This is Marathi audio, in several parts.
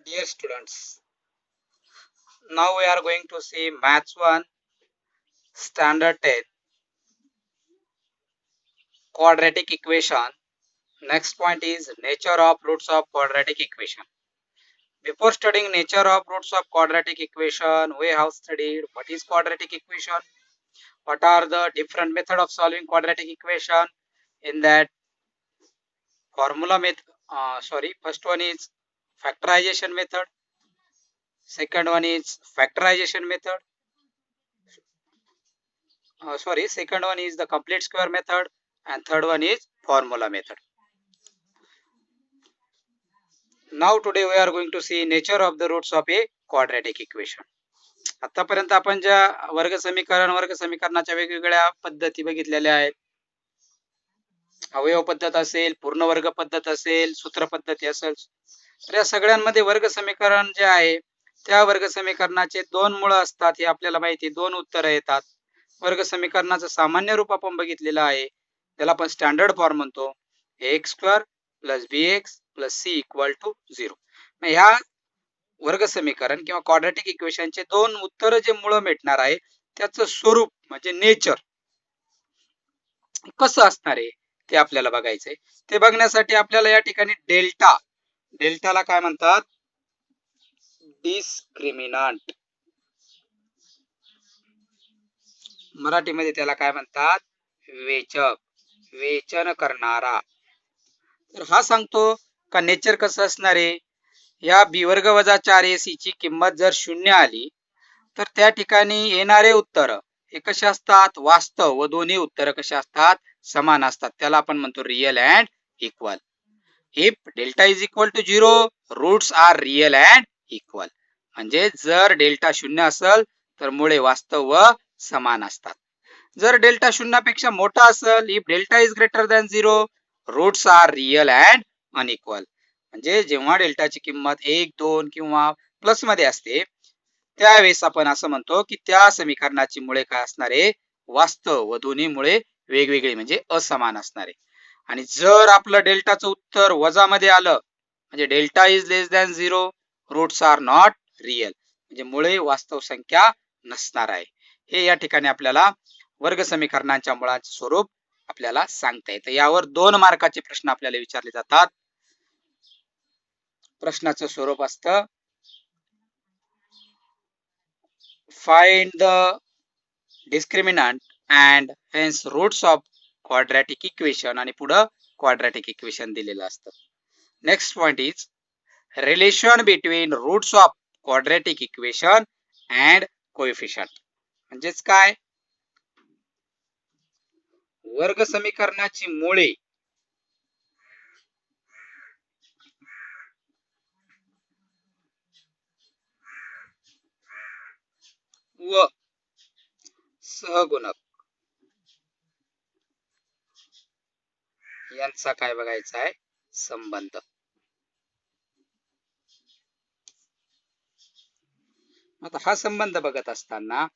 Dear students, now we are going to see Maths 1 Standard 10 quadratic equation. Next point is nature of roots of quadratic equation. Before studying nature of roots of quadratic equation, we have studied what is quadratic equation, what are the different method of solving quadratic equation. In that formula method, first one is factorization method, second one is factorization method, second one is the complete square method, and third one is formula method. Now today we are going to see nature of the roots of a quadratic equation. आतापर्यंत आपण ज्या वर्ग समीकरणाच्या वेगवेगळ्या पद्धती बघितलेल्या आहेत. अवयव पद्धत असेल, पूर्ण वर्ग पद्धत असेल, सूत्र पद्धती असेल, तर या सगळ्यांमध्ये वर्ग समीकरण जे आहे त्या वर्ग समीकरणाचे दोन मूळ असतात हे आपल्याला माहिती आहे. दोन उत्तर येतात. वर्ग समीकरणाचं सामान्य रूप आपण बघितलेलं आहे, त्याला आपण स्टँडर्ड फॉर्म म्हणतो. X square plus b x plus c equal to 0. ह्या वर्ग समीकरण किंवा क्वाड्रॅटिक इक्वेशनचे दोन उत्तर जे मूळ भेटणार आहे त्याचं स्वरूप म्हणजे नेचर कसं असणार आहे ते आपल्याला बघायचंय. ते बघण्यासाठी आपल्याला या ठिकाणी डेल्टाला काय म्हणतात, डिस्क्रिमिनंट. मराठीमध्ये त्याला काय म्हणतात, वेचक, वेचन करणारा. तर हा सांगतो का नेचर कसं असणार आहे. या बी वर्ग वजा 4ac ची किंमत जर 0 आली तर त्या ठिकाणी येणारे उत्तर हे कसे असतात, वास्तव, व दोन्ही उत्तर कसे असतात, समान असतात. त्याला आपण म्हणतो real and equal. If delta is equal to 0 roots are real and equal. म्हणजे जर डेल्टा 0 असेल तर मुळे वास्तव व समान असतात. जर डेल्टा 0 पेक्षा मोठा असेल, if delta is greater than 0 roots are real and unequal. म्हणजे जेव्हा डेल्टाची किंमत 1, 2 किंवा प्लस मध्ये असते त्यावेळेस आपण असं म्हणतो की त्या समीकरणाची मुळे काय असणार आहे, वास्तव, व दोन्ही मुळे वेगवेगळे म्हणजे असमान असणार आहे. आणि जर आपलं डेल्टाचं उत्तर वजा मध्ये आलं म्हणजे delta is less than 0 roots are not real, म्हणजे मुळे वास्तव संख्या नसणार आहे. हे या ठिकाणी आपल्याला वर्ग समीकरणांच्या मुळाचे स्वरूप आपल्याला सांगता येतं. यावर 2 मार्काचे प्रश्न आपल्याला विचारले जातात. प्रश्नाचं स्वरूप असतं find the discriminant and hence roots of quadratic equation आणि पुढं क्वाड्रॅटिक इक्वेशन दिलेलं असतं. Next point is relation between roots of quadratic equation and coefficient. म्हणजेच काय, वर्ग समीकरणाची मुळे व सहगुणक यांचा काय बघायचा आहे, संबंध. आता हा संबंध बघत असताना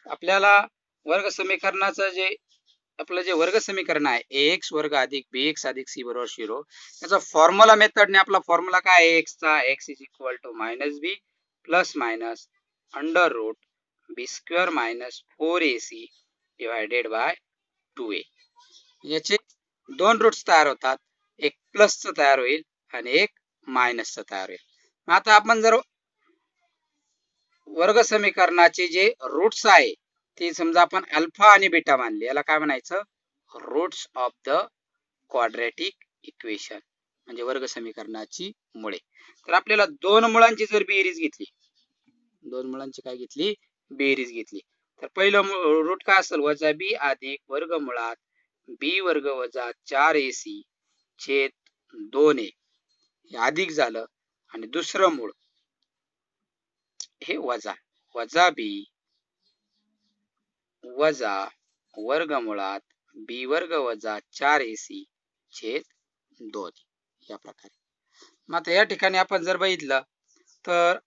आपल्याला वर्ग समीकरणाचं जे आपलं जे वर्ग समीकरण आहे ax वर्ग अधिक bx अधिक c बरोबर 0, त्याचा फॉर्म्युला मेथडने आपला फॉर्म्युला काय आहे x चा, x is equal to minus b plus minus under root b square minus 4ac divided by 2a. याचे दोन रूट्स तयार होतात, एक प्लसचं तयार होईल आणि एक मायनसचं तयार होईल. आता आपण जर वर्ग समीकरणाचे जे रूट्स आहे ते समजा आपण अल्फा आणि बीटा मानले, याला काय म्हणायचं, roots of the quadratic equation म्हणजे वर्ग समीकरणाची मुळे. तर आपल्याला दोन मुळांची जर बेरीज घेतली, दोन मुळांची काय घेतली, बेरीज घेतली, तर पहिलं रूट काय असेल, वजा बी अधिक वर्गमुळात बी वर्ग वजा 4ac छेद 2a हे अधिक झालं, आणि दुसरं मूळ हे वजा बी वजा वर्गमुळात बी वर्ग वजा 4ac छेद 2 या प्रकारे. मग आता या ठिकाणी आपण जर बघितलं तर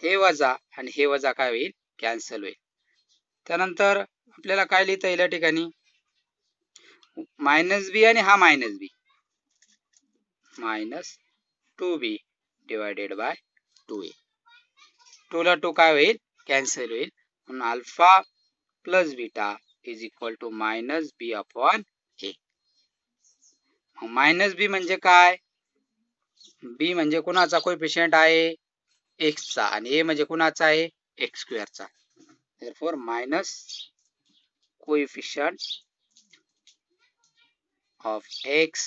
हे वजा आणि हे वजा काय होईल, कॅन्सल होईल. त्यानंतर आपल्याला काय लिहिता येईल या ठिकाणी, मायनस बी आणि हा minus b minus 2b divided by 2a. 2 ला 2 काय होईल? कॅन्सल होईल. म्हणून alpha plus beta is equal to minus b upon a. Minus b म्हणजे काय? बी म्हणजे कुणाचा कोएफिशियंट आहे? एक्स चा. आणि ए म्हणजे कुणाचा आहे? X स्क्वेअरचा. therefore minus coefficient of x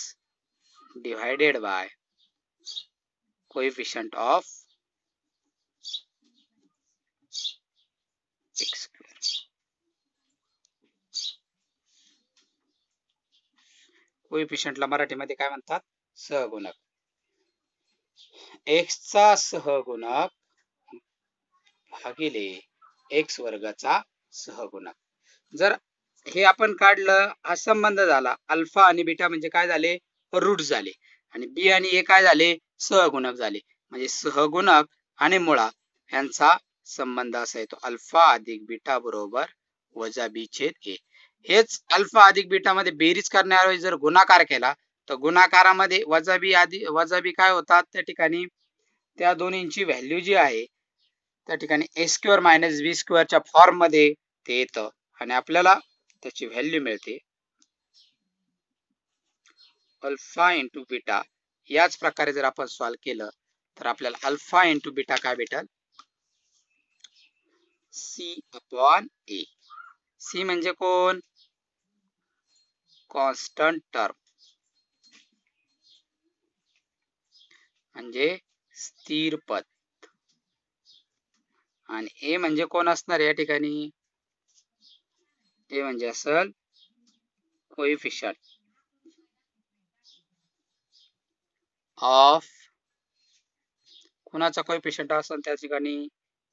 divided by coefficient of x square. कोएफिशियंटला मराठीमध्ये काय म्हणतात? सहगुणक. x चा सहगुणक भागिले x वर्गाचा सहगुणक. जर हे आपण काढलं, हा संबंध झाला. अल्फा आणि बीटा म्हणजे काय झाले? रूट झाले. आणि बी आणि ए काय झाले? सहगुणक झाले. म्हणजे सहगुणक आणि मुळा यांचा संबंध असा येतो अल्फा अधिक बीटा बरोबर वजा बी छेद ए. हेच अल्फा अधिक बीटा मध्ये बेरीज करण्याऐवजी जर गुणाकार केला तर गुणाकारामध्ये वजा बी काय होतात? त्या ठिकाणी त्या दोन्हींची व्हॅल्यू जी आहे त्या ठिकाणी ए स्क्वेअर मायनस बी स्क्वेअरच्या फॉर्म मध्ये ते येतं आणि आपल्याला त्याची व्हॅल्यू मिळते अल्फा इंटू बीटा. याच प्रकारे जर आपण सॉल्व केलं तर आपल्याला अल्फा इंटू बीटा काय भेटेल? सी अपॉन ए. सी म्हणजे कोण? कॉन्स्टंट टर्म म्हणजे स्थिर पद. आणि ए म्हणजे कोण असणार या ठिकाणी? ए म्हणजे असेल कोएफिशियंट ऑफ कुणाचा कोएफिशियंट असेल त्या ठिकाणी?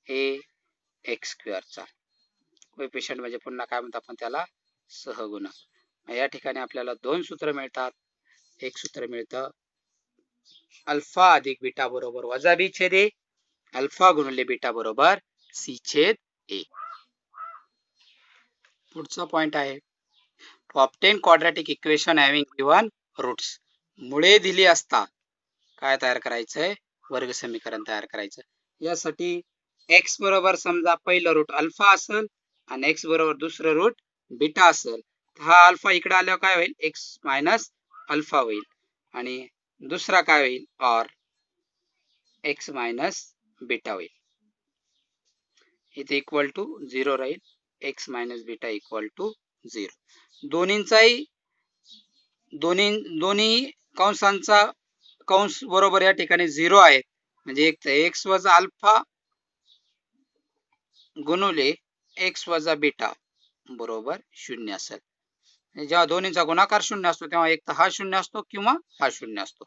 ए एक्स स्क्वेअरचा. कोएफिशियंट म्हणजे पुन्हा काय म्हणतात आपण त्याला? सहगुणक. या ठिकाणी आपल्याला दोन सूत्र मिळतात. एक सूत्र मिळतं अल्फा अधिक बीटा बरोबर वजा बी छेद ए. अल्फा गुणिले बीटा बरोबर सी छेद ए. पुढचा पॉइंट आहे to obtain quadratic equation having given roots. मुळे दिली असता काय तयार करायचंय? वर्ग समीकरण तयार करायचं. यासाठी x बरोबर समजा पहिलं रूट अल्फा असेल आणि x बरोबर दुसरं रूट बीटा असेल. हा अल्फा इकडे आल्यावर काय होईल? x मायनस अल्फा होईल. आणि दुसरा काय होईल? और x मायनस बीटा होईल. इथे इक्वल टू 0 राहील. x minus beta equal to 0. दोन्ही कंसांचा कंस बरोबर या ठिकाणी 0 आहे. म्हणजे एक तर x वजा अल्फा गुणुले x वजा बीटा बरोबर 0 असेल. जेव्हा दोन्हीचा गुणाकार 0 असतो तेव्हा एक तर हा 0 असतो किंवा हा 0 असतो.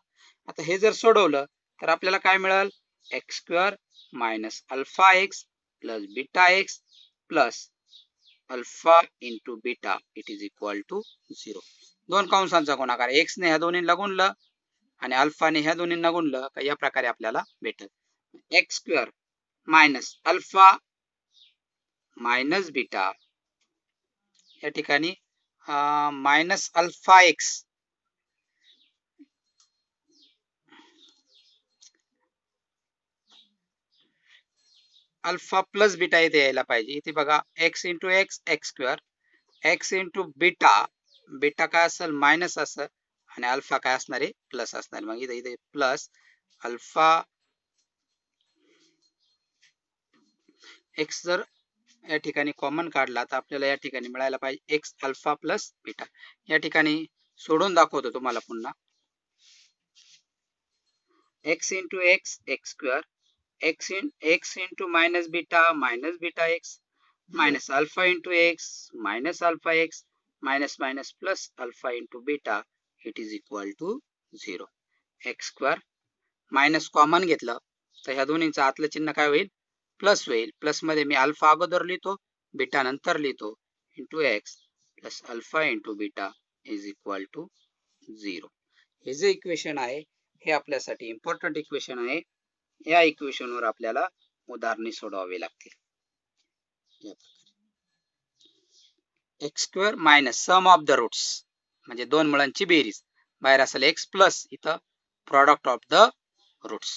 आता हे जर सोडवलं तर आपल्याला काय मिळेल? X square minus alpha x plus beta x plus alpha into beta it is equal to 0. दोन कंसांचा गुणाकार एक्स ने ह्या दोन्हीला गुणलं आणि अल्फाने ह्या दोन्हींना गुणलं का या प्रकारे आपल्याला भेटेल x square minus alpha minus beta. या ठिकाणी minus alpha x alpha plus beta इथे यायला पाहिजे. इथे बघा x into x x square x into beta. Beta काय असेल? मायनस असेल आणि अल्फा काय असणार आहे? प्लस असणार. मग इथे प्लस अल्फा एक्स जर या ठिकाणी कॉमन काढला तर आपल्याला या ठिकाणी मिळायला पाहिजे एक्स अल्फा प्लस बीटा. या ठिकाणी सोडून दाखवतो तुम्हाला पुन्हा. X into x x square x into minus beta x minus alpha into x minus alpha x minus minus plus alpha into beta it is equal to 0. X square minus common घेतलं तर ह्या दोन्हीचं आतलं चिन्ह काय होईल? प्लस होईल. प्लस मध्ये मी अल्फा अगोदर लिहितो बीटा नंतर लिहितो into x plus alpha into beta is equal to 0. हे जे इक्वेशन आहे हे आपल्यासाठी इम्पॉर्टंट इक्वेशन आहे. या इक्वेशन वर आपल्याला उदाहरणे सोडवावी लागतील. X square minus sum of the roots म्हणजे दोन मुळांची बेरीज. बाहेर असेल एक्स प्लस इथं product of the roots.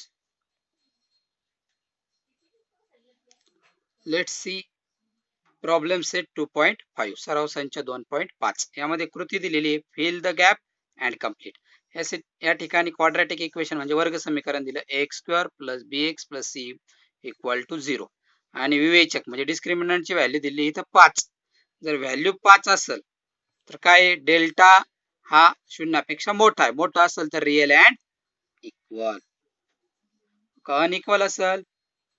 Let's see problem set 2.5 सराव संच 2.5 यामध्ये कृती दिलेली आहे fill the gap and complete. या ठिकाणी क्वाड्रॅटिक इक्वेशन म्हणजे वर्ग समीकरण दिलं x square plus b x plus c equal to 0 आणि विवेचक म्हणजे डिस्क्रिमिनंटची व्हॅल्यू दिली इथं 5. जर व्हॅल्यू 5 असेल तर काय डेल्टा हा शून्यापेक्षा मोठा आहे. मोठा असेल तर रिअल अँड इक्वल. अनइक्वल असेल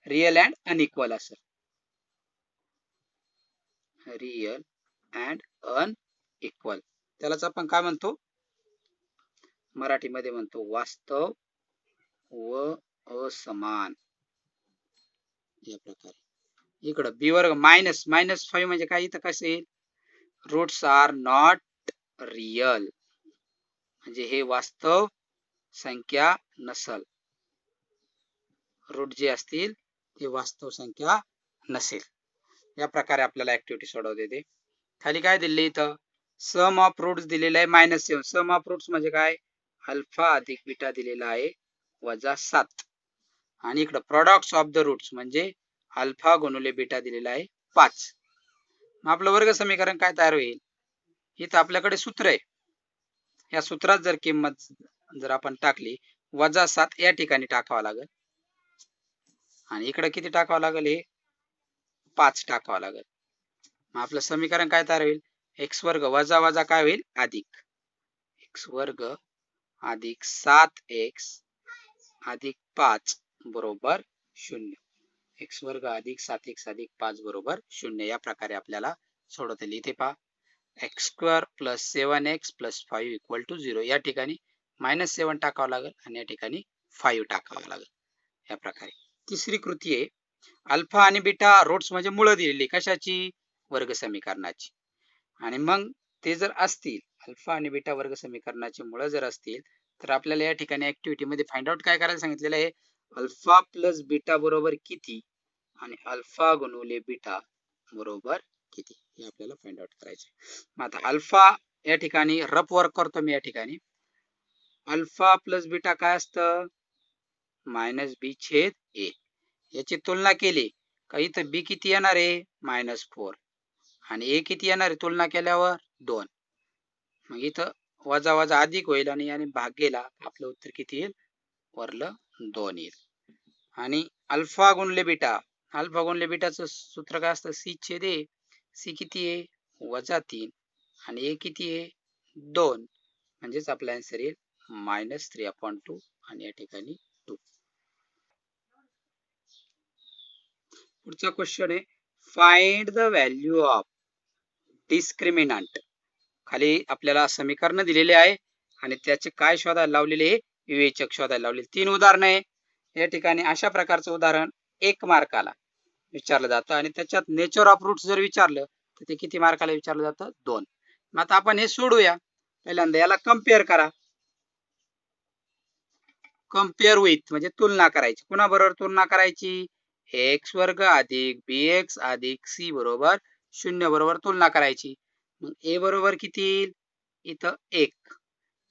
रिअल अँड अनइक्वल असेल. रिअल अँड अनइक्वल त्यालाच आपण काय म्हणतो मराठीमध्ये म्हणतो वास्तव व असमान. या प्रकारे इकडं बी वर्ग -5 म्हणजे काय इथं कसं येईल रूट्स आर नॉट रिअल म्हणजे हे वास्तव संख्या नसल. रूट जे असतील ते वास्तव संख्या नसेल. या प्रकारे आपल्याला ऍक्टिव्हिटी सोडवते ते. खाली काय दिले इथं सम ऑफ रूट्स दिलेलं आहे -7. सम ऑफ रूट्स म्हणजे काय अल्फा अधिक बीटा दिलेला आहे -7 आणि इकडं प्रोडक्ट्स ऑफ द रूट्स म्हणजे अल्फा गुणिले बीटा दिलेला आहे 5. मग आपलं वर्ग समीकरण काय तयार होईल इथं आपल्याकडे सूत्र आहे. या सूत्रात जर किंमत जर आपण टाकली -7 या ठिकाणी टाकावं लागेल आणि इकडे किती टाकावं लागेल हे 5 टाकावं लागेल. मग आपलं समीकरण काय तयार होईल एक्स वर्ग वजा वजा काय होईल अधिक एक्स वर्ग अधिक 7x अधिक 5 बरोबर 0. एक्स वर्ग अधिक 7x अधिक 5 बरोबर 0. या प्रकारे आपल्याला सोडवता येईल. इथे पहा एक्स स्क्वेअर प्लस 7x प्लस 5 इक्वल टू 0. या ठिकाणी -7 टाकावं लागेल आणि या ठिकाणी 5 टाकावं लागेल. या प्रकारे तिसरी कृती आहे अल्फा आणि बीटा रूट्स म्हणजे मुळं दिलेली कशाची वर्ग समीकरणाची आणि मग ते जर असतील अल्फा आणि बीटा वर्ग समीकरणाची मुळं जर असतील तर आपल्याला या ठिकाणी ऍक्टिव्हिटी मध्ये फाइंड आउट काय करायला सांगितलेलं आहे अल्फा प्लस बीटा बरोबर किती आणि अल्फा गुणिले बीटा बरोबर किती हे आपल्याला फाइंड आउट करायचं. मग आता अल्फा या ठिकाणी रफ वर्क करतो मी. या ठिकाणी अल्फा प्लस बीटा काय असतं -b/a. याची तुलना केली का इथं बी किती येणार आहे -4 आणि ए किती येणार आहे तुलना केल्यावर 2. मग इथं वजा वजा अधिक होईल आणि याने भाग गेला आपलं उत्तर किती येईल वरलं 2 येईल. आणि अल्फा गुणले बीटाचं सूत्र काय असतं c/a. सी किती आहे -3 आणि ए किती आहे 2 म्हणजेच आपला आन्सर येईल -3/2 आणि या ठिकाणी 2. पुढचा क्वेश्चन आहे find the value of discriminant. खाली आपल्याला समीकरण दिलेले आहे आणि त्याचे काय शोधायला लावलेले विवेचक शोधायला लावलेले. 3 उदाहरण आहे. या ठिकाणी अशा प्रकारचं उदाहरण 1 मार्काला विचारलं जातं आणि त्याच्यात नेचर ऑफ रूट्स जर विचारलं तर ते किती मार्काला विचारलं जातं 2. मग आता आपण हे सोडूया. पहिल्यांदा याला कम्पेअर करा. कम्पेअर विथ म्हणजे तुलना करायची. कुणाबरोबर तुलना करायची एक्स वर्ग अधिक bx अधिक c बरोबर 0 बरोबर तुलना करायची. मग a बरोबर किती येईल इथं 1,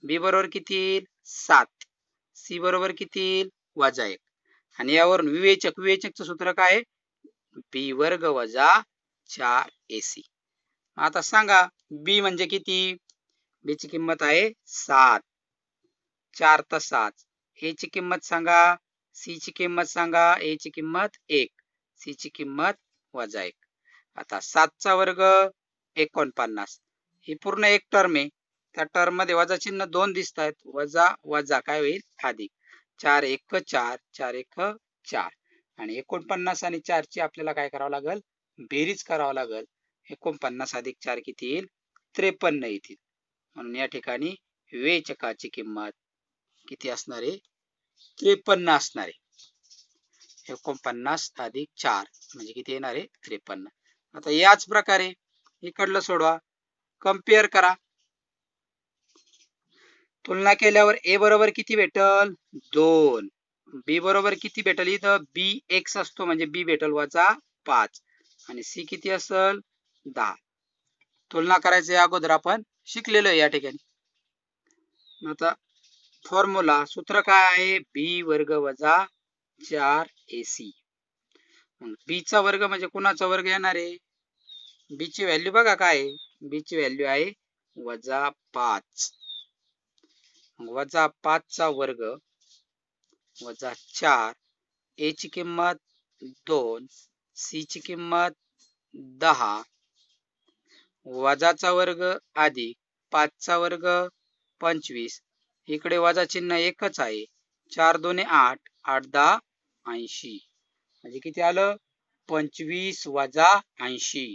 b बरोबर किती येईल 7, c बरोबर किती येईल -1 आणि यावरून विवेचकचं सूत्र काय आहे b वर्ग वजा 4ac. आता सांगा b म्हणजे किती b ची किंमत आहे 7, 4 तर 7. a ची किंमत सांगा c ची किंमत सांगा a ची किंमत 1, c ची किंमत -1. आता 7 चा वर्ग 49. ही पूर्ण एक टर्म आहे. त्या टर्म मध्ये वजा चिन्ह 2 दिसत आहेत. वजा वजा काय होईल अधिक 4 1 4 4 1 4 आणि 49 आणि 4 ची आपल्याला काय करावं लागेल बेरीज करावं लागेल. 49 अधिक 4 किती येईल 53 येतील. म्हणून या ठिकाणी विवेचकाची किंमत किती असणार आहे 53 असणार आहे. 49 अधिक 4 म्हणजे किती येणार आहे 53. आता याच प्रकारे इकडलं सोडवा कम्पेअर करा. तुलना केल्यावर a बरोबर किती भेटल 2, b बरोबर किती भेटल इथं bx असतो म्हणजे b भेटल -5 आणि c किती असेल 10. तुलना करायच्या अगोदर आपण शिकलेलो आहे या ठिकाणी. आता फॉर्म्युला सूत्र काय आहे b वर्ग वजा 4ac. बी चा वर्ग म्हणजे कुणाचा वर्ग येणार आहे? बी ची व्हॅल्यू बघा काय आहे? बी ची व्हॅल्यू आहे -5. -5 चा वर्ग -4. ए ची किंमत 2, सी ची किंमत 10, वजाचा वर्ग अधिक 5 चा वर्ग 25. इकडे वजा चिन्ह एकच आहे. 4 2 8, 8 10 80. म्हणजे किती आलं? 25 वजा 80.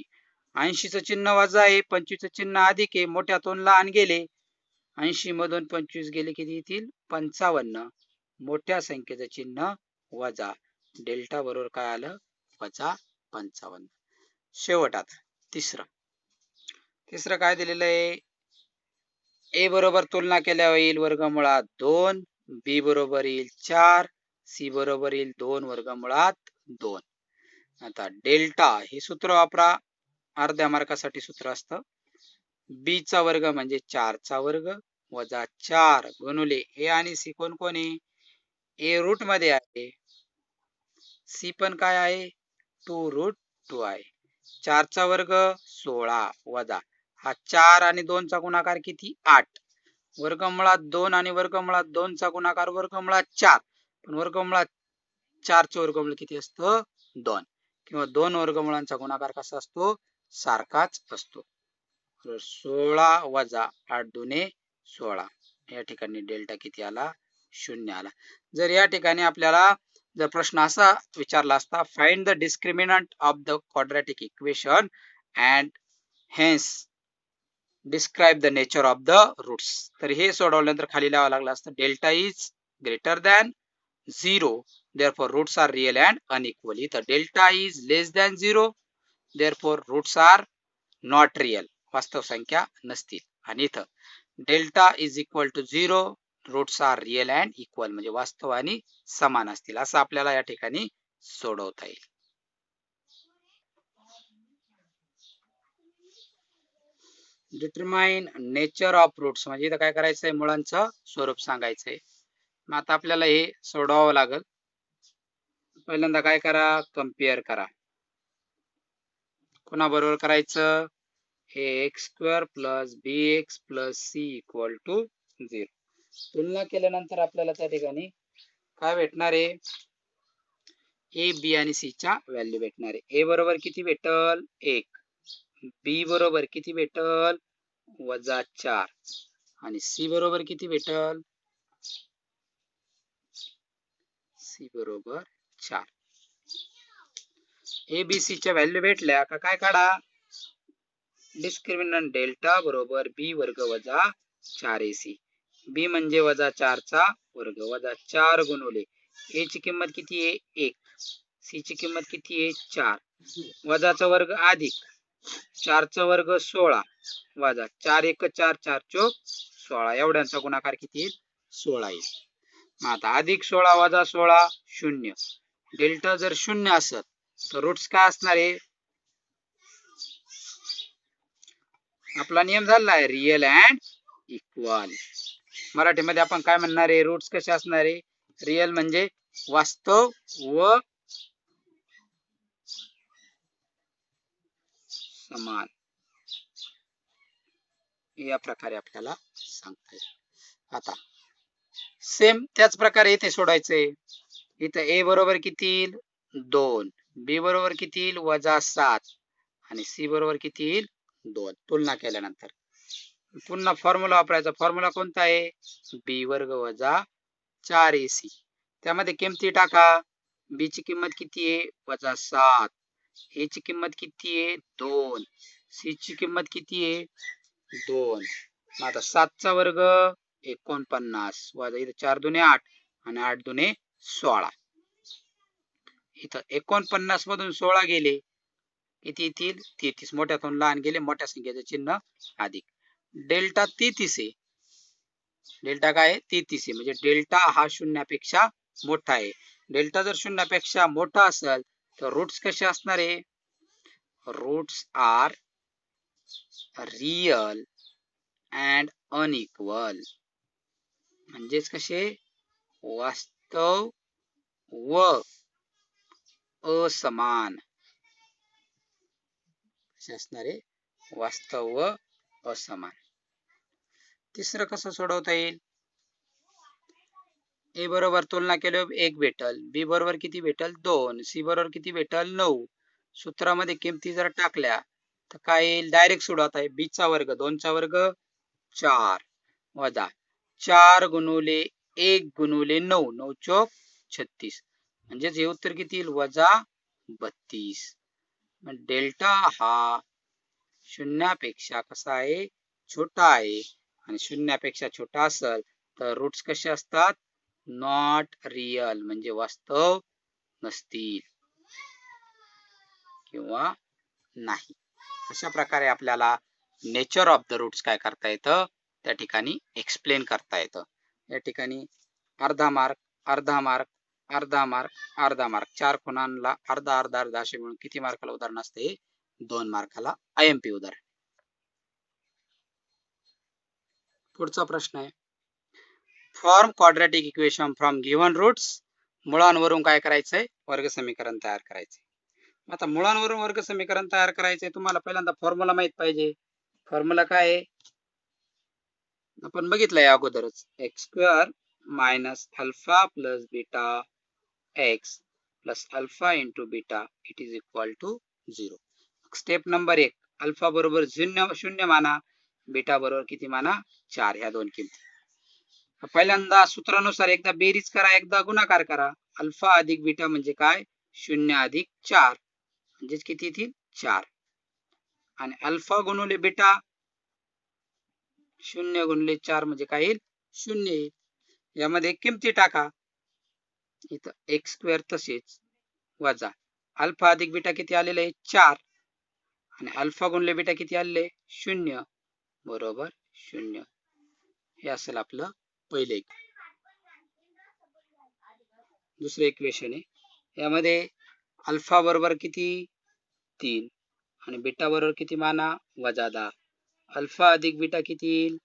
80 चं चिन्ह वजा आहे, 25 चं चिन्ह अधिक आहे. मोठ्यातून लहान गेले. 80 मधून 25 गेले किती येतील? 55. मोठ्या संख्येचं चिन्ह वजा. डेल्टा बरोबर काय आलं? वजा 55. शेवट आता तिसरं काय दिलेलं आहे? ए बरोबर तुलना केल्यावर येईल वर्गमुळात 2, बी बरोबर येईल 4, सी बरोबर येईल 2 वर्गमुळात 2. आता डेल्टा हे सूत्र वापरा. अर्ध्या मार्कासाठी सूत्र असतं. बी चा वर्ग म्हणजे 4 चा वर्ग वजा 4 गुणुले ए आणि सी कोण कोण आहे? ए रूट मध्ये आहे, सी पण काय आहे? 2√2 आहे. 4 चा वर्ग 16 वजा हा 4 आणि 2 चा गुणाकार किती? 8. वर्गमुळात 2 आणि वर्गमुळात 2 चा गुणाकार वर्गमुळात 4. पण वर्गमुळात 4 चे वर्गमूळ किती असतं? 2. किंवा 2 वर्गमुळांचा गुणाकार कसा असतो? सारखाच असतो. 16 वजा 8 दुने 16. या ठिकाणी डेल्टा किती आला? 0 आला. जर या ठिकाणी आपल्याला जर प्रश्न असा विचारला असता, find the discriminant of the quadratic equation and hence describe the nature of the roots. तर हे सोडवल्यानंतर खाली लावावं लागलं असतं delta is greater than 0, therefore roots are real and unequal. इथं delta is less than 0, therefore roots are not real. वास्तव संख्या नसतील. आणि इथं delta is equal to 0, roots are real and equal म्हणजे वास्तव आणि समान असतील. असं आपल्याला या ठिकाणी सोडवता येईल. डिटरमाइन नेचर ऑफ रूट्स म्हणजे इथं काय करायचंय? मुळांचं स्वरूप सांगायचंय. मग आता आपल्याला हे सोडवावं लागेल. पहिल्यांदा काय करा? कम्पेअर करा. कोणाबरोबर करायचं? ax² plus bx plus c equal to 0. तुलना केल्यानंतर आपल्याला त्या ठिकाणी काय भेटणार आहे? ए बी आणि सी च्या व्हॅल्यू भेटणार आहे. ए बरोबर किती भेटल? 1. बी बरोबर किती भेटल? -4. आणि सी बरोबर किती भेटल? सी बरोबर 4. ए बी सी च्या व्हॅल्यू भेटल्या का काय काढा? डिस्क्रिमिनंट डेल्टा बरोबर बी वर्ग वजा 4ac. बी म्हणजे -4 चा वर्ग वजा 4 गुणुले ए ची किंमत किती आहे? 1. सी ची किंमत किती आहे? 4. वजाचा वर्ग अधिक 4 चा वर्ग 16 वजा 4 1 4 4 चोक 16. एवढ्यांचा गुणाकार किती येईल? 16 येईल. मग आता अधिक 16 वजा 16 0. डेल्टा जर 0 असत तर रूट्स काय असणार आहे? आपला नियम झाला आहे रिअल अँड इक्वल. मराठीमध्ये आपण काय म्हणणार आहे? रूट्स कसे असणार आहे? रिअल म्हणजे वास्तव व समान. या प्रकारे आपल्याला सांगता येईल. आता सेम त्याच प्रकारे इथे सोडायचंय. इथं ए बरोबर किती येईल? 2. बी बरोबर किती येईल? -7. आणि सी बरोबर किती येईल? 2. तुलना केल्यानंतर पुन्हा फॉर्म्युला वापरायचा. फॉर्म्युला कोणता आहे? बी वर्ग वजा 4ac. त्यामध्ये किमती टाका. बी ची किंमत किती आहे? -7. ए ची किंमत किती आहे? 2. सी ची किंमत किती आहे? 2. मग आता 7 चा वर्ग 49 वजा इथं 4 दुने 8 आणि 8 दुने 16. इथं 49 मधून 16 गेले किती येतील? 33. मोठ्यातून लहान गेले, मोठ्या संख्येचं चिन्ह अधिक. डेल्टा 33 आहे. डेल्टा काय आहे? 33 आहे. म्हणजे डेल्टा हा शून्यापेक्षा मोठा आहे. डेल्टा जर शून्यापेक्षा मोठा असेल तर रूट्स कसे असणार आहे? Roots are real and unequal. म्हणजेच कसे? वास्तव व असमान कसे असणारे वास्तव व असमान. तिसरं कसं सोडवता येईल? ए बरोबर तुलना केल्यावर 1 भेटल, बी बरोबर किती भेटल 2, सी बरोबर किती भेटल 9. सूत्रामध्ये किमती जर टाकल्या तर काय येईल? डायरेक्ट सोडवता आहे. बी चा वर्ग 2 चा वर्ग 4 वजा 4 गुणुले 1 गुणुले 9, 9 चोक 36. म्हणजेच हे उत्तर किती येईल? वजा 32. मग डेल्टा हा शून्यापेक्षा कसा आहे? छोटा आहे. आणि शून्यापेक्षा छोटा असेल तर रूट्स कसे असतात? नॉट रियल, म्हणजे वास्तव नसतील किंवा नाही. अशा प्रकारे आपल्याला नेचर ऑफ द रूट्स काय करता येतं? त्या ठिकाणी एक्सप्लेन करता येतं. या ठिकाणी अर्धा मार्क, अर्धा मार्क, अर्धा मार्क, अर्धा मार्क, 4 खुणांना अर्धा अर्धा अर्धा असे म्हणून किती मार्काला उदाहरण असते? 2 मार्काला IMP उदाहरण. पुढचा प्रश्न आहे, form quadratic equation from given roots. मुळांवरून काय करायचंय? वर्ग समीकरण तयार करायचंय. आता मुळांवरून वर्ग समीकरण तयार करायचंय, तुम्हाला पहिल्यांदा फॉर्म्युला माहित पाहिजे. फॉर्म्युला काय आहे? आपण बघितलंय अगोदरच, x square minus alpha plus beta x plus alpha into beta it is equal to 0. Step number 1, alpha बरोबर 0 माना, बीटा बरोबर किती माना? 4. ह्या दोन किमती. पहिल्यांदा सूत्रानुसार एकदा बेरीज करा, एकदा गुणाकार करा. अल्फा अधिक बीटा म्हणजे काय? 0 अधिक 4 म्हणजेच किती येतील? 4. आणि अल्फा गुणिले बीटा 0 गुणिले 4 म्हणजे काय येईल? 0 येईल. यामध्ये किमती टाका. इथं एक्स स्क्वेअर तसेच वजा अल्फा अधिक बीटा किती आलेले आहे? 4. आणि अल्फा गुणिले बीटा किती आलेले? 0 बरोबर 0. हे असेल आपलं पहिले. दुसरे इक्वेशन आहे, यामध्ये अल्फा बरोबर किती? 3 आणि बीटा बरोबर किती माना? वजा 10. अल्फा अधिक बीटा किती येईल?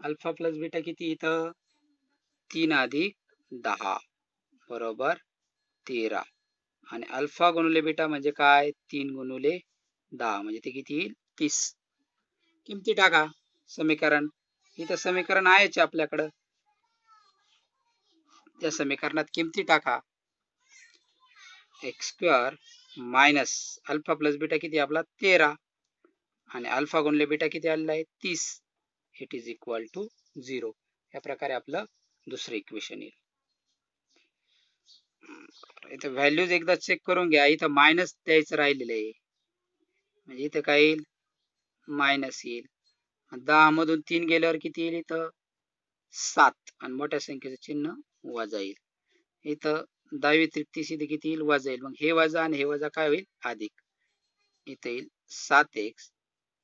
अल्फा प्लस बीटा किती इथं? 3 अधिक 10 बरोबर 13. आणि अल्फा गुणिले बीटा म्हणजे काय? 3 गुणिले 10 म्हणजे ते किती येईल? 30. किमती टाका. समीकरण इथं समीकरण आहेच आपल्याकडं, त्या समीकरणात किमती टाका. X square minus alpha plus beta किती आपला? 13 आणि अल्फा गुणिले बीटा किती आलेला आहे? 30. It is equal to 0. या प्रकारे आपलं दुसरं इक्वेशन येईल. इथं व्हॅल्यूज एकदा चेक करून घ्या. इथं मायनस द्यायचं राहिलेलं आहे, म्हणजे इथं काय येईल? मायनस येईल. 10 मधून 3 गेल्यावर किती येईल? इथं 7 आणि मोठ्या संख्येचं चिन्ह वजा येईल. इथं 10वी त्रिकतीस इथे किती येईल? वजा येईल. मग हे वजा आणि हे वजा काय होईल? अधिक. इथे येईल 7x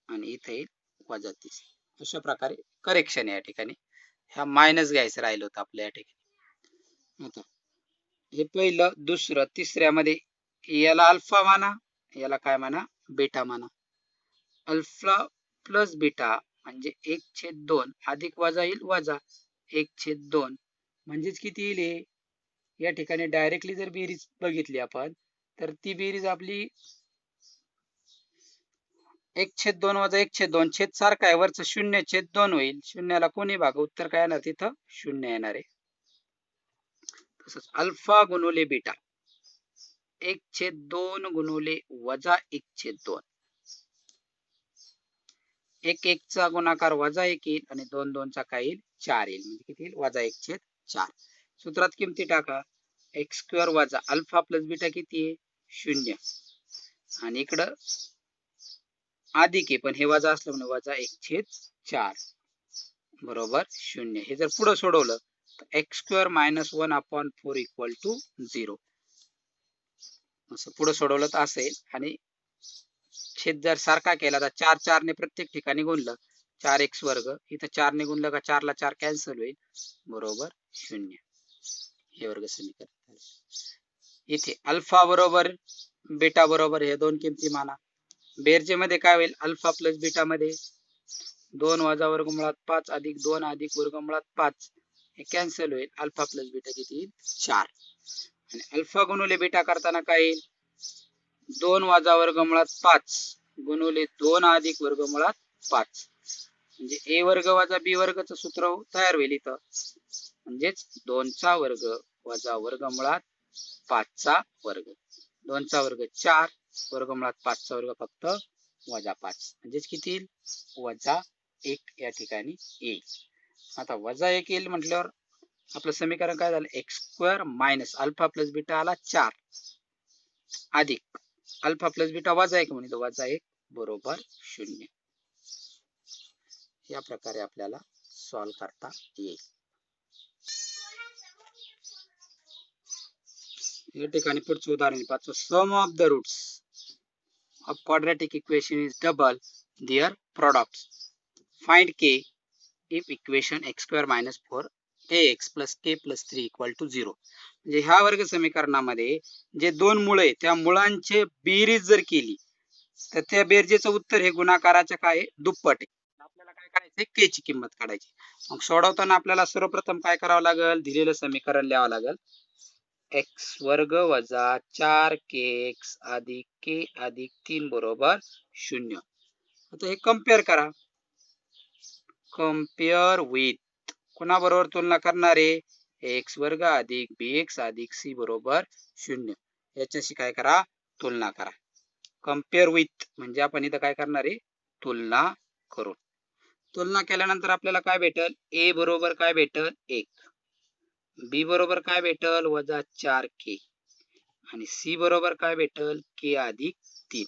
आणि इथे येईल वजा 30. अशा प्रकारे करेक्शन या ठिकाणी. ह्या मायनस घ्यायचं राहिलं होतं आपल्या या ठिकाणी. आता हे पहिलं, दुसरं, तिसऱ्यामध्ये याला अल्फा माना, याला काय माना? बीटा माना. अल्फा प्लस बीटा म्हणजे 1/2 अधिक वजा येईल वजा 1/2 म्हणजेच किती येईल? या ठिकाणी डायरेक्टली जर बेरीज बघितली आपण तर ती बेरीज आपली 1/2 वजा 1/2 छेद सारखा आहे, वरचं 0/2 होईल. शून्याला कोणी भाग, उत्तर काय येणार? तिथं 0 येणार आहे. तसंच अल्फा गुणिले बीटा 1/2 गुणिले वजा 1/2. 1 चा गुणाकार वजा 1 येईल आणि 2 चा काय येईल? 4 येईल. म्हणजे किती येईल? वजा 1/4. सूत्रात किमती टाका. एक्स स्क्वेअर वजा अल्फा प्लस बीटा किती आहे? 0 आणि इकडं अधिक आहे पण हे वजा असलं म्हणून वजा 1/4 बरोबर 0. हे जर पुढे सोडवलं तर x square minus 1/4 equal to 0 असं पुढे सोडवलं तर असेल. आणि छेद जर सारखा केला तर 4 ने प्रत्येक ठिकाणी गुणलं 4x वर्ग, इथं 4 ने गुणलं का 4 ला 4 कॅन्सल होईल बरोबर 0. हे वर्ग समीकरण. इथे अल्फा बरोबर बीटा बरोबर हे दोन किमती माना. बेरजेमध्ये काय होईल? अल्फा प्लस बीटा मध्ये 2 वजा वर्गमुळात 5 अधिक 2 अधिक वर्गमुळात 5 हे कॅन्सल होईल. अल्फा प्लस बीटा किती येईल? 4. आणि अल्फा गुणुले बीटा करताना काय येईल 2 वजा वर्गमुळात 5 गुणुले 2 अधिक वर्गमुळात 5 म्हणजे a वर्ग वजा b वर्गचं सूत्र तयार होईल इथं म्हणजेच 2 चा वर्ग वजा वर्गमुळात 5 चा वर्ग 2 चा वर्ग 4 वर्गमुळात 5 चा वर्ग फक्त वजा 5 म्हणजेच किती येईल वजा 1 या ठिकाणी येईल. आता वजा 1 येईल म्हटल्यावर आपलं समीकरण काय झालं x square minus alpha plus beta आला 4 अधिक अल्फा प्लस बीटा वजा 1 म्हणजे वजा 1 बरोबर 0. या प्रकारे आपल्याला सॉल्व करता येईल. या ठिकाणी पुढचं उदाहरण पाहतो sum of the roots of quadratic equation is double their products find k if equation x square minus 4ax plus k plus 3 equal to 0. म्हणजे ह्या वर्ग समीकरणामध्ये जे दोन मुळे आहेत त्या मुळांचे बेरीज जर केली तर त्या बेरजेचं उत्तर हे गुणाकाराच्या काय दुप्पट आहे. आपल्याला काय करायचंय k ची किंमत काढायची. मग सोडवताना आपल्याला सर्वप्रथम काय करावं लागेल दिलेलं समीकरण लिहावं लागेल x वर्ग वजा 4kx अधिक k अधिक 3 बरोबर 0. आता हे कम्पेअर करा कंपेअर विथ कोणा बरोबर तुलना करणार आहे एक्स वर्ग अधिक bx अधिक c बरोबर 0 याच्याशी काय करा तुलना करा. कंपेअर विथ म्हणजे आपण इथं काय करणार आहे तुलना करू. तुलना केल्यानंतर आपल्याला काय भेटेल a बरोबर काय भेटेल 1 b बरोबर काय भेटेल वजा 4k आणि c बरोबर काय भेटेल k अधिक 3.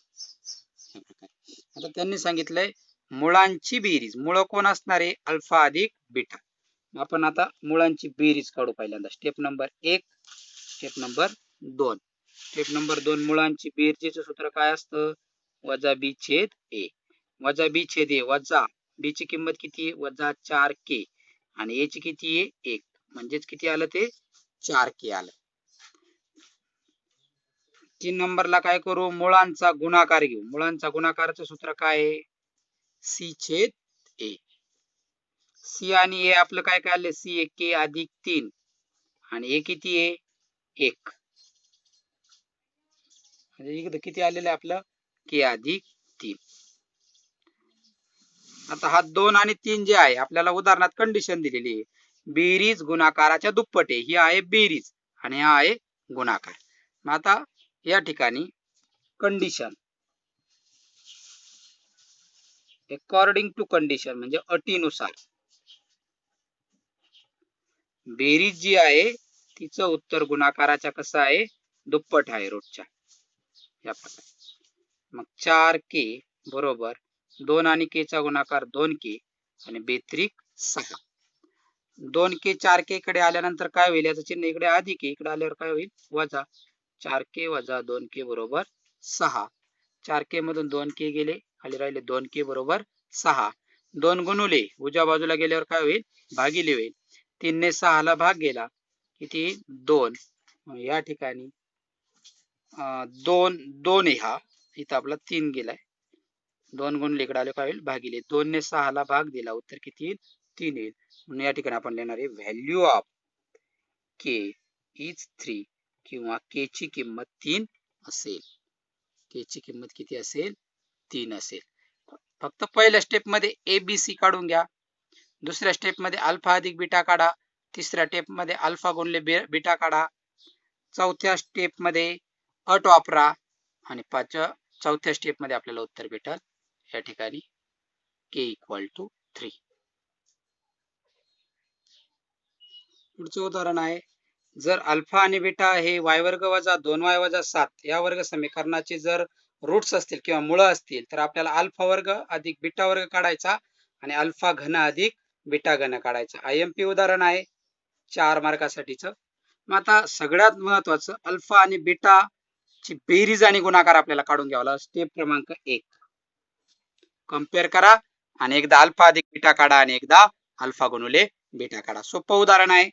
आता त्यांनी सांगितलंय मुळांची बेरीज मुळ कोण असणार आहे अल्फा अधिक बीटा. आपण आता मुळांची बेरीज काढू पहिल्यांदा step number 1 step number 2. Step number 2 मुळांची बेरजेचं सूत्र काय असतं वजा b छेद a वजा b छेद a वजा b ची किंमत किती वजा 4k आणि a ची किती आहे 1 म्हणजेच किती आलं ते 4k आलं. 3 नंबरला काय करू मुळांचा गुणाकार घेऊ. मुळांचा गुणाकाराचं सूत्र काय आहे c छेद a. c आणि a आपलं काय काय आले c k अधिक 3 आणि a किती आहे 1 म्हणजे इकडे किती आलेलं आहे आपलं k अधिक 3. आता हा 2 आणि 3 जे आहे आपल्याला उदाहरणात कंडिशन दिलेली आहे बेरीज गुणाकाराच्या दुप्पट आहे. ही आहे बेरीज आणि हा आहे गुणाकार. मग आता या ठिकाणी कंडिशन अकॉर्डिंग टू कंडिशन म्हणजे अटीनुसार बेरीज जी आहे तिचं उत्तर गुणाकाराच्या कसं आहे दुप्पट आहे रोजच्या या प्रकारे. मग 4k बरोबर 2 आणि k चा गुणाकार 2k आणि बेत्रिक 6. 2k 4k कडे आल्यानंतर काय होईल याचं चिन्ह इकडे अधिक आहे इकडे आल्यावर काय होईल वजा 4k वजा 2k बरोबर 6. 4k मधून 2k गेले खाली राहिले 2k बरोबर 6. 2 गुणुले उजव्या बाजूला गेल्यावर काय होईल भागिले होईल 3 ने 6 ला भाग गेला किती 2. या ठिकाणी 2 आहे हा इथं आपला 3 गेलाय 2 गुणले इकडे आले काय होईल भागिले 2 ने 6 ला भाग दिला उत्तर किती येईल 3 येईल. म्हणून या ठिकाणी आपण लिहिणार आहे व्हॅल्यू ऑफ k इज 3 किंवा k ची किंमत 3 असेल. k ची किंमत किती असेल 3 असेल. फक्त पहिल्या स्टेप मध्ये a b c काढून घ्या. दुसऱ्या स्टेप मध्ये अल्फा अधिक बीटा काढा. तिसऱ्या स्टेप मध्ये अल्फा गुणले बीटा काढा. चौथ्या स्टेप मध्ये अट वापरा आणि चौथ्या स्टेप मध्ये आपल्याला उत्तर भेटेल या ठिकाणी k इक्वल टू 3. पुढचं उदाहरण आहे जर अल्फा आणि बीटा हे y वर्ग वजा 2y वजा 7 या वर्ग समीकरणाचे जर रूट्स असतील किंवा मुळ असतील तर आपल्याला अल्फा वर्ग अधिक बीटा वर्ग काढायचा आणि अल्फा घन अधिक बीटा घन काढायचा. IMP उदाहरण आहे 4 मार्कासाठीचं. मग आता सगळ्यात महत्वाचं अल्फा आणि बीटा ची बेरीज आणि गुणाकार आपल्याला काढून घ्यावा लागेल. स्टेप क्रमांक 1 कंपेअर करा आणि एकदा अल्फा अधिक बीटा काढा आणि एकदा अल्फा गुणुले बीटा काढा. सोपं उदाहरण आहे.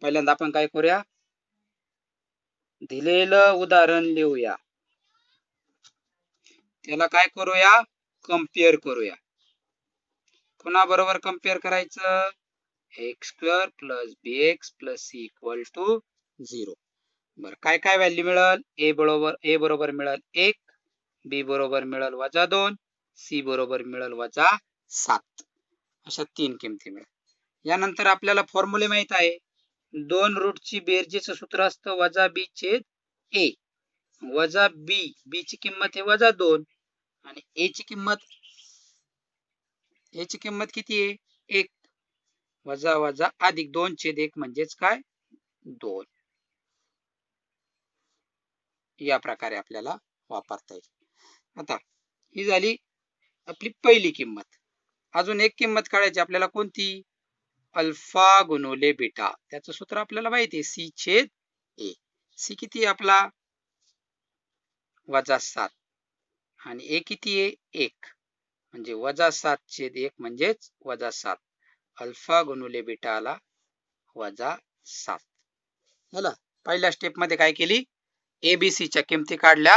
पहिल्यांदा आपण काय करूया दिलेलं उदाहरण लिहूया त्याला काय करूया कंपेअर करूया. पुन्हा बरोबर कंपेअर करायचं x square plus bx plus c equal to 0. बरं काय काय व्हॅल्यू मिळेल? ए बरोबर मिळेल 1, बी बरोबर मिळेल -2, सी बरोबर मिळेल -7. अशा 3 किमती मिळेल. यानंतर आपल्याला फॉर्म्युले माहित आहे. 2 रूटची बेरजेचं सूत्र असतं -b/a वजा बी ची किंमत आहे -2 आणि ए ची किंमत किती आहे? 1 वजा अधिक 2/1 म्हणजेच काय? 2. या प्रकारे आपल्याला वापरता येईल. आता ही झाली आपली पहिली किंमत. अजून एक किंमत काढायची आपल्याला, कोणती? अल्फा गुणुले बीटा. त्याचं सूत्र आपल्याला माहिती आहे c/a. सी किती आहे आपला? -7 आणि ए किती आहे? 1 म्हणजे -7/1 म्हणजेच -7. अल्फा गुणुले बीटा आला -7. झालं. पहिल्या स्टेप मध्ये काय केली? एबीसीच्या किमती काढल्या,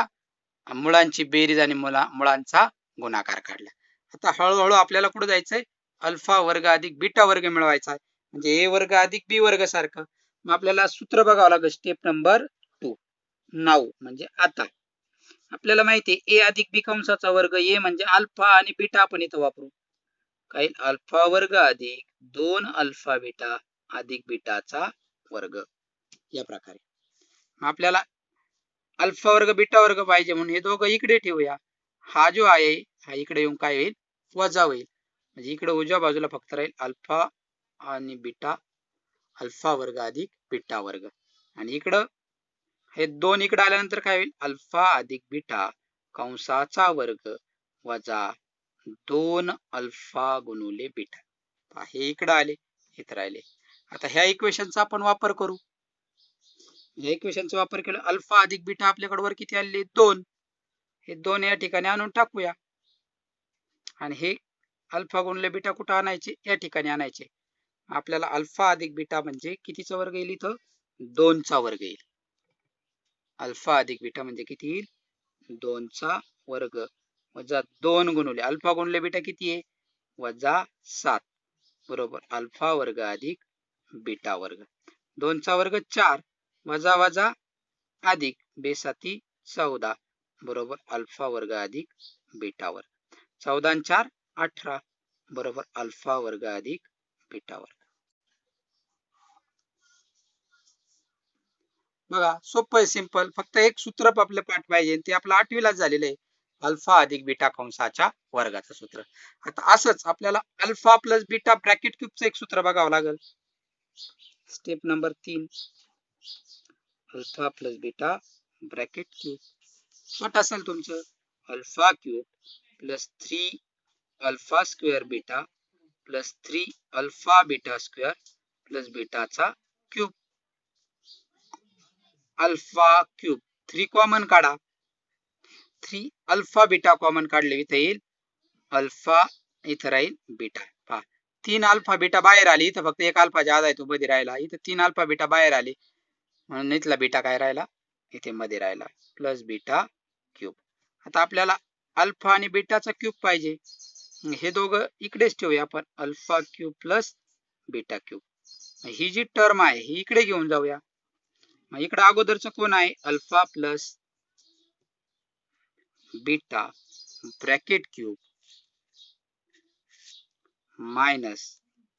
मुळांची बेरीज आणि मुळांचा गुणाकार काढला. आता हळूहळू आपल्याला कुठे जायचंय? अल्फा वर्ग अधिक बीटा वर्ग मिळवायचा आहे. म्हणजे ए वर्ग अधिक बी वर्ग सारखं. मग आपल्याला सूत्र बघावं लागेल. Step number 2. नाऊ म्हणजे आता आपल्याला माहिती आहे ए अधिक बी कंसाचा वर्ग. ए म्हणजे अल्फा आणि बीटा आपण इथं वापरू. काय? अल्फा वर्ग अधिक 2 अल्फा बीटा अधिक बीटाचा वर्ग. या प्रकारे आपल्याला अल्फा वर्ग बीटा वर्ग पाहिजे म्हणून हे दोघं इकडे ठेवूया. हा जो आहे हा इकडे येऊन काय होईल? वजा होईल. म्हणजे इकडे उजव्या बाजूला फक्त राहील अल्फा आणि बीटा, अल्फा वर्ग अधिक बीटा वर्ग. आणि इकडं हे 2 इकडे आल्यानंतर काय होईल? अल्फा अधिक बीटा कंसाचा वर्ग वजा 2 अल्फा गुणुले बीटा. हे इकडे आले, इथं राहिले. आता ह्या इक्वेशनचा आपण वापर करू. या इक्वेशनचा वापर केला, अल्फा अधिक बीटा आपल्याकडे वर किती आले? 2. हे 2 या ठिकाणी आणून टाकूया. आणि हे अल्फा गुणिले बीटा कुठं आणायचे? या ठिकाणी आणायचे. आपल्याला अल्फा अधिक बीटा म्हणजे कितीचा वर्ग येईल? इथं 2 चा वर्ग येईल. अल्फा अधिक बीटा म्हणजे किती येईल? 2 चा वर्ग वजा 2 गुणिले अल्फा गुणिले बीटा किती आहे? -7 बरोबर अल्फा वर्ग अधिक बीटा वर्ग. 2 चा वर्ग 4 वजा अधिक बेसाती 14 बरोबर अल्फा वर्ग अधिक बीटा वर्ग. 14 आणि 4 18 बरोबर अल्फा वर्ग अधिक बीटा वर्ग. बघा सोपं आहे, सिंपल. फक्त एक सूत्र आपलं पाठ पाहिजे, ते आपलं 8वीलाच झालेलं आहे. अल्फा अधिक बीटा कंसाच्या वर्गाचं सूत्र. आता असंच आपल्याला अल्फा प्लस बीटा ब्रॅकेट क्यूबचं एक सूत्र बघावं लागेल. Step number 3. Alpha plus beta bracket cube. what असेल तुमचं? Alpha cube plus 3 alpha square beta plus 3 alpha beta square plus बीटाचा क्यूब. अल्फा क्यूब 3 कॉमन काढा. 3 अल्फा बीटा कॉमन काढले, इथं येईल अल्फा, इथं राहील बीटा. पहा 3 अल्फा बीटा बाहेर आली, इथं फक्त एक अल्फा ज्यादा आहे तो मध्ये राहिला. इथं 3 अल्फा बीटा बाहेर आली म्हणून इथला बीटा काय राहिला? इथे मध्ये राहिला प्लस बीटा क्यूब. आता आपल्याला अल्फा आणि बीटाचा क्यूब पाहिजे. हे दोघं इकडेच ठेवूया आपण, alpha cube plus beta cube. ही जी टर्म आहे ही इकडे घेऊन जाऊया. मग इकडे अगोदरचं कोण आहे? Alpha plus beta bracket cube minus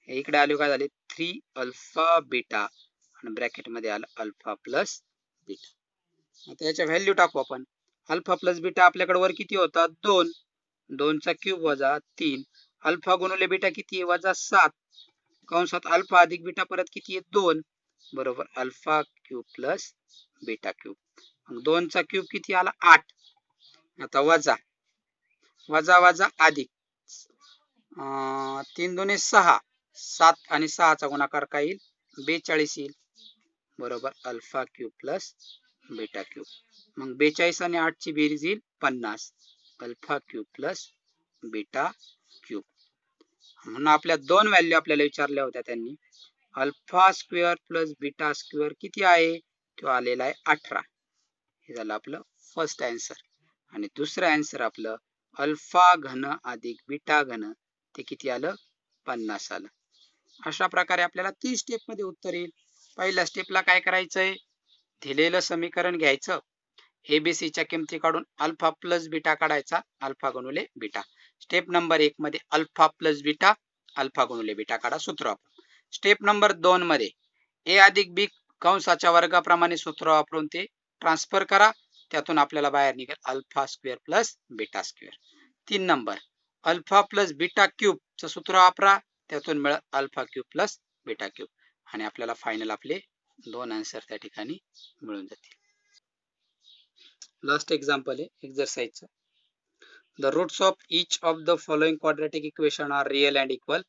हे इकडे आले काय झाले? 3 अल्फा बीटा आणि ब्रॅकेट मध्ये आलं अल्फा प्लस बीटा. आता याच्या व्हॅल्यू टाकू आपण. अल्फा प्लस बीटा आपल्याकडे वर किती होता? 2. 2 चा क्यूब वजा 3 अल्फा गुणिले बीटा किती आहे? -7 कंसात अल्फा अधिक बीटा परत किती आहे? 2 बरोबर alpha cube plus beta cube. मग 2 चा क्यूब किती आला? 8. आता वजा अधिक 3 दुने 6 7 आणि 6 चा गुणाकार काय येईल? 42 येईल बरोबर alpha cube plus beta cube. मग 42 आणि 8 ची बेरीज येईल 50 alpha cube plus beta cube. म्हणून आपल्या दोन व्हॅल्यू आपल्याला विचारल्या होत्या त्यांनी. Alpha square plus beta square किती आहे? तो आलेला आहे 18. हे झालं आपलं फर्स्ट आन्सर. आणि दुसरं आन्सर आपलं अल्फा घन अधिक बीटा घन, ते किती आलं? 50 आलं. अशा प्रकारे आपल्याला 3 स्टेप मध्ये उत्तर येईल. पहिल्या स्टेपला काय करायचंय? दिलेलं समीकरण घ्यायचं, एबीसीच्या किमती काढून अल्फा प्लस बीटा काढायचा, अल्फा गुणुले बीटा. स्टेप नंबर 1 मध्ये अल्फा प्लस बीटा, अल्फा गुणुले बीटा काढा, सूत्र वापरून. स्टेप नंबर 2 मध्ये ए अधिक बी कंसाच्या वर्गाप्रमाणे सूत्र वापरून ते ट्रान्सफर करा, त्यातून आपल्याला बाहेर निघेल alpha square plus beta square. 3 number alpha plus beta cube चं सूत्र वापरा, त्यातून मिळेल alpha cube plus beta cube, आणि आपल्याला फायनल आपले 2 आन्सर त्या ठिकाणी मिळून जातील. लास्ट एक्झाम्पल आहे एक्झरसाइजचं. The roots of each of the following quadratic equation are real and equal.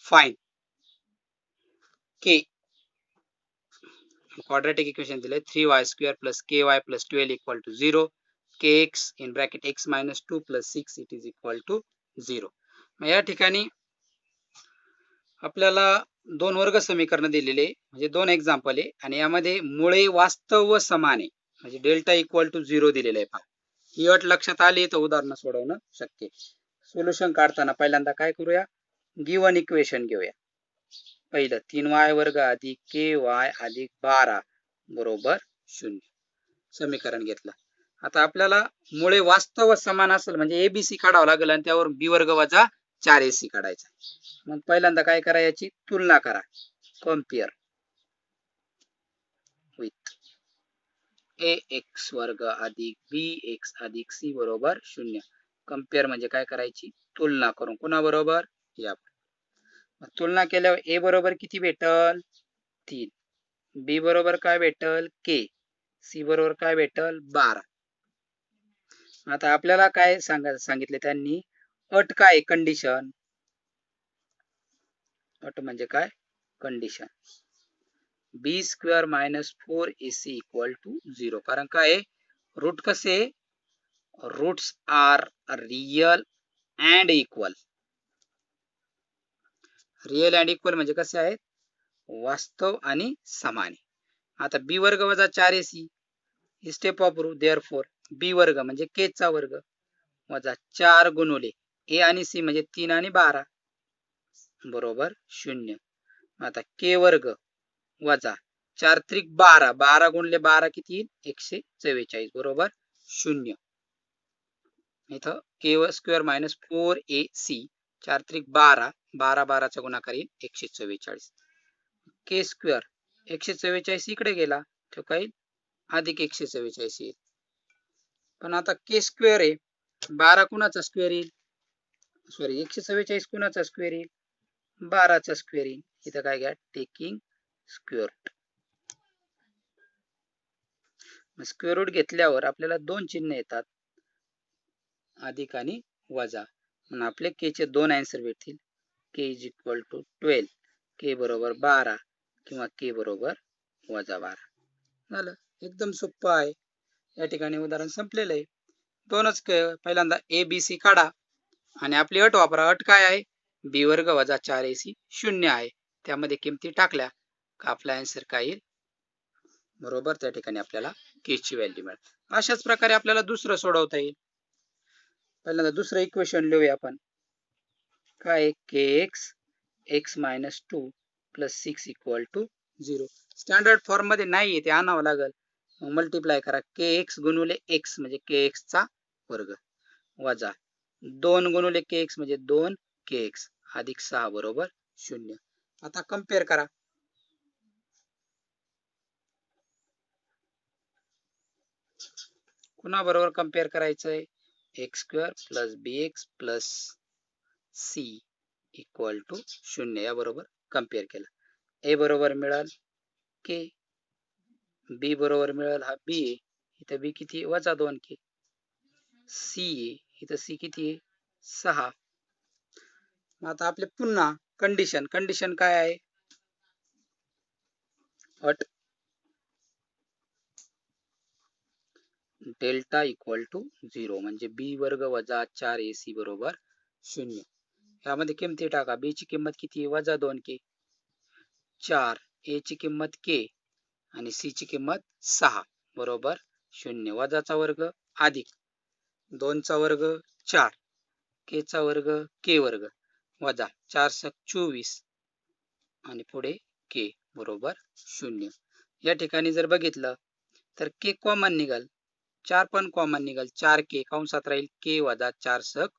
Find k. Quadratic equation दिले 3y square plus ky plus 12 equal to 0. kx in bracket x minus 2 plus 6 it is equal to 0. मग या ठिकाणी आपल्याला दोन वर्ग समीकरण दिलेले, म्हणजे दोन एक्झाम्पल आहे, आणि यामध्ये मुळे वास्तव व समान आहे, म्हणजे डेल्टा इक्वल टू 0 दिलेलं आहे. पहा, ही अट लक्षात आली तर उदाहरण सोडवणं शक्य आहे. सोल्युशन काढताना पहिल्यांदा काय करूया, गिवन इक्वेशन घेऊया. पहिलं 3y वर्ग अधिक ky अधिक 12 बरोबर 0 समीकरण घेतलं. आता आपल्याला मुळे वास्तव व समान असेल म्हणजे एबीसी काढावं लागेल, आणि त्यावर बी वर्ग वजा 4ac काढायचा. मग पहिल्यांदा काय करा, याची तुलना करा, कम्पेअर विथ ax वर्ग अधिक bx अधिक c बरोबर 0. कम्पेअर म्हणजे काय करायची, तुलना करून कुणा बरोबर, या. तुलना केल्यावर a बरोबर किती भेटल, 3. b बरोबर काय भेटल, k. c बरोबर काय भेटल, 12. आता आपल्याला काय सांगितले त्यांनी, अट काय, कंडिशन. अट म्हणजे काय, condition. B square minus 4ac equal to 0. कारण काय, रूट कसे, roots are real and equal. Real and equal म्हणजे कसे आहेत, वास्तव आणि समान. आता बी वर्ग वजा 4ac ही स्टेप वापरू. देअरफॉर बी वर्ग म्हणजे के चा वर्ग वजा 4 गुणुले ए आणि सी म्हणजे 3 आणि 12 बरोबर 0. आता के वर्ग वजा 4 त्रिक 12, 12 गुणले 12 किती येईल, 144 बरोबर 0. इथं के स्क्वेअर मायनस 4ac 4 त्रिक 12, 12 12 चा गुणाकार येईल 144. के स्क्वेअर 144 इकडे गेला तो काय अधिक 144 येईल. पण आता के स्क्वेअर आहे, 12 कुणाचा स्क्वेअर येईल, सॉरी 144 कुणाचा स्क्वेअर येईल, 12 चा स्क्वेअर येईल. इथं काय घ्या, taking square root. Square root घेतल्यावर आपल्याला दोन चिन्ह येतात, अधिक आणि वजा, म्हणून आपले के चे दोन आन्सर भेटतील. के इज इक्वल टू 12, के बरोबर 12 किंवा के बरोबर वजा 12. झालं, एकदम सोपं आहे. या ठिकाणी उदाहरण संपलेलं आहे. दोनच पहिल्यांदा ए बी सी काढा आणि आपली अट वापरा. अट काय आहे, बी वर्ग वजा 4ac 0 आहे. त्यामध्ये किमती टाकल्या का आपला आन्सर काय येईल, बरोबर त्या ठिकाणी आपल्याला के ची व्हॅल्यू मिळेल. अशाच प्रकारे आपल्याला दुसरं सोडवता येईल. पहिल्यांदा दुसरं इक्वेशन लिहूया आपण. काय, k x x minus 2 plus 6 equal to 0. Standard form मध्ये नाही, ते आणावं लागेल. मग मल्टिप्लाय करा, के एक्स गुणुले एक्स म्हणजे के एक्स चा वर्ग वजा 2 गुणुले के एक्स म्हणजे 2 के एक्स अधिक 6 बरोबर 0. आता कम्पेअर करा. कुणा बरोबर कम्पेअर करायचंय, x square plus b x plus c equal to 0 या बरोबर कम्पेअर केलं. ए बरोबर मिळाल के, बी बरोबर मिळाल हा बी, इथं बी किती वजा 2 के, सी इथं सी किती 6. आता आपले पुन्हा कंडिशन, कंडिशन काय आहे, अट डेल्टा इक्वल टू 0 म्हणजे बी वर्ग वजा 4ac बरोबर 0. यामध्ये किमती टाका, बी ची किंमत किती वजा 2 के, 4 ए ची किंमत के आणि सी ची किंमत 6 बरोबर 0. वजाचा वर्ग अधिक 2 चा वर्ग 4, के चा वर्ग के वर्ग वजा 4 × 24 आणि पुढे के बरोबर 0. या ठिकाणी जर बघितलं तर के कॉमन निघाल, 4 पण कॉमन निघाल, 4k कंसात राहील k वजा 4 सक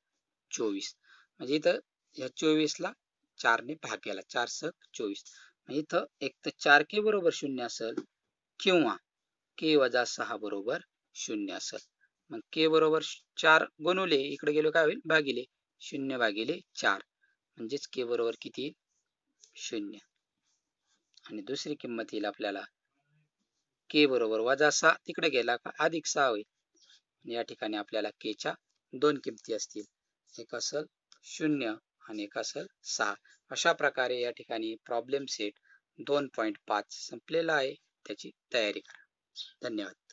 24. म्हणजे इथं या 24 ला 4 ने भाग केला, 4 सक 24. म्हणजे इथं एक तर 4k बरोबर 0 असेल किंवा k वजा 6 बरोबर 0 असेल. मग k बरोबर 4 गुणुले इकडे गेलो काय होईल भागिले 0 भागिले 4, म्हणजेच k बरोबर किती 0. आणि दुसरी किंमत येईल आपल्याला k बरोबर वजा 6, तिकडे गेला का अधिक 6 होईल. या ठिकाणी आपल्याला k च्या दोन किमती असतील, एक असेल 0 आणि एक असेल 6. अशा प्रकारे या ठिकाणी प्रॉब्लेम सेट 2.5 संपलेला आहे. त्याची तयारी करा. धन्यवाद.